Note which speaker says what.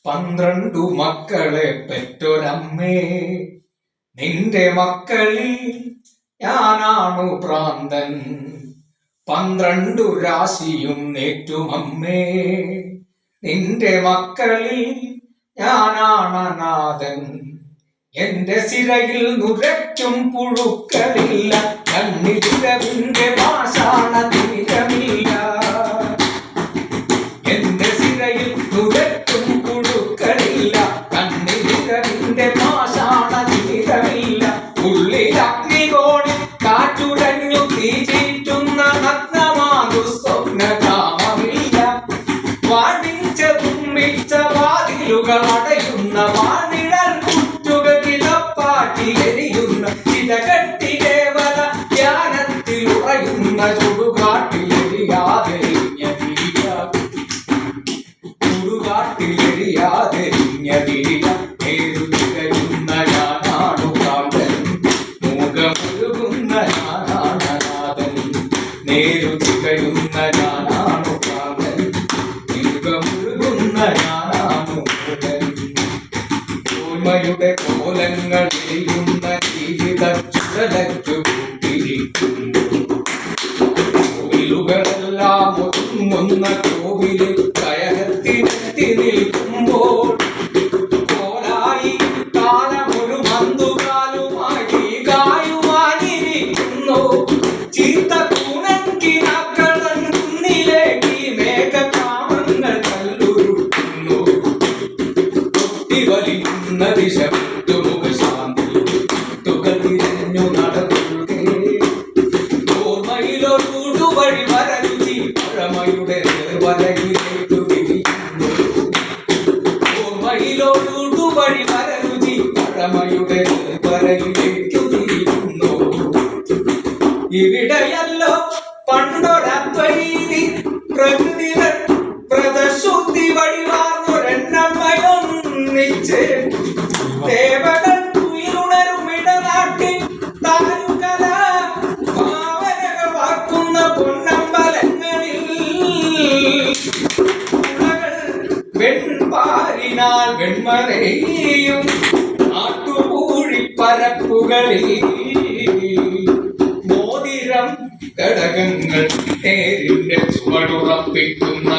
Speaker 1: 12 മക്കളെ പെറ്റൊരമ്മേ, നിന്റെ മക്കളിൽ ഞാനാണു ഭ്രാന്തൻ. 12 രാശിയും നേറ്റുമമ്മേ, നിന്റെ മക്കളിൽ ഞാനാണനാഥൻ. എന്റെ സിരയിൽ നുരയ്ക്കും പുഴുക്കളില്ല, കണ്ണിലിരവിന്റെ പാഷാണ തീരമില്ല. എന്റെ സിരയിൽ നുരയ്ക്കും പുഴുക്കളില്ല, കണ്ണിലിരവിന്റെ പാഷാണ തീരമില്ല. ഉള്ളിൽ അഗ്നികോണിൽ കാറ്റുടഞ്ഞു തീ ചീറ്റുന്ന നഗ്നമാകു സ്വപ്നകാമമില്ല. വാണിച്ച തുമ്മിച്ച വാതിലുകൾ അടയുന്ന വാണിടൽ കുറ്റുകൾ കിളപ്പാട്ടിലെരിയുന്ന ചിതകെട്ടി കേവല ധ്യാനത്തിൽ ഉറയുന്ന ചുടുകാട്ടിലെരിയാതെരിഞ്ഞ തിരിയ, ചുടുകാട്ടിലെരിയാതെരിഞ്ഞ തിരിയ. നേരുതികയുന്ന ഞാനാണു ഭ്രാന്തൻ, മൂകമൊഴുകുന്ന ഞാനാണ് നാഥൻ. നേരുതികയുന്ന ഞാനാണു ഭ്രാന്തൻ, മൂകമൊഴുകുന്ന ഞാനാണു മൂകൻ. ഓർമ്മയുടെ കോലങ്ങൾ എരിയുന്ന ജീവിത ചുഴലറ്റു കൂട്ടിരിക്കുന്നു. കോവിലുകളെല്ലാം ഒതുങ്ങുന്ന കോവിലിൽ കയറത്തിനെത്തി നിൽക്കുമ്പോൾ കോലായി കാലമൊരു മന്തുകാലുമായി കായുവാനിരിക്കുന്നു. ചീത്ത കൂനക്കിനാക്കളൻ കുന്നിലേക്ക് മേഘകാമങ്ങൾ കല്ലുരുട്ടുന്നു. വലിക്കുന്ന ദിശ വിട്ടുമുഖ ശാന്തി തുകൾ തിരഞ്ഞു നടത്തുകേ. ഓർമ്മയിലൊരു വഴി വരരുചി പഴമയുടെ നേർവരയിലേക്കു തിരിയുന്നു. ഓർമ്മയിലൊരു വഴി വരരുചി പഴമയുടെ നേർവരയിലേക്കു തിരിയുന്നു. ഇവിടെയല്ലോ പണ്ടൊരദ്വൈതി പ്രകൃതി വ്രതശുദ്ധി വഴിവാർന്നൊരെണ്ണമ്മയൊന്നിച്ച് ദേവകൾ തുയിലുണരുമിടനാട്ടിൽ താരുകല ഭാവനകൾ വാക്കുന്ന പൊന്നമ്പലങ്ങളിൽ വെൺപാരിനാൽ വെൺമറയും നാട്ടുപൂഴിപ്പരപ്പുകളിൽ മോതിരം ഘടകങ്ങൾ നേരിന്റെ ചുവടുറപ്പിക്കുന്ന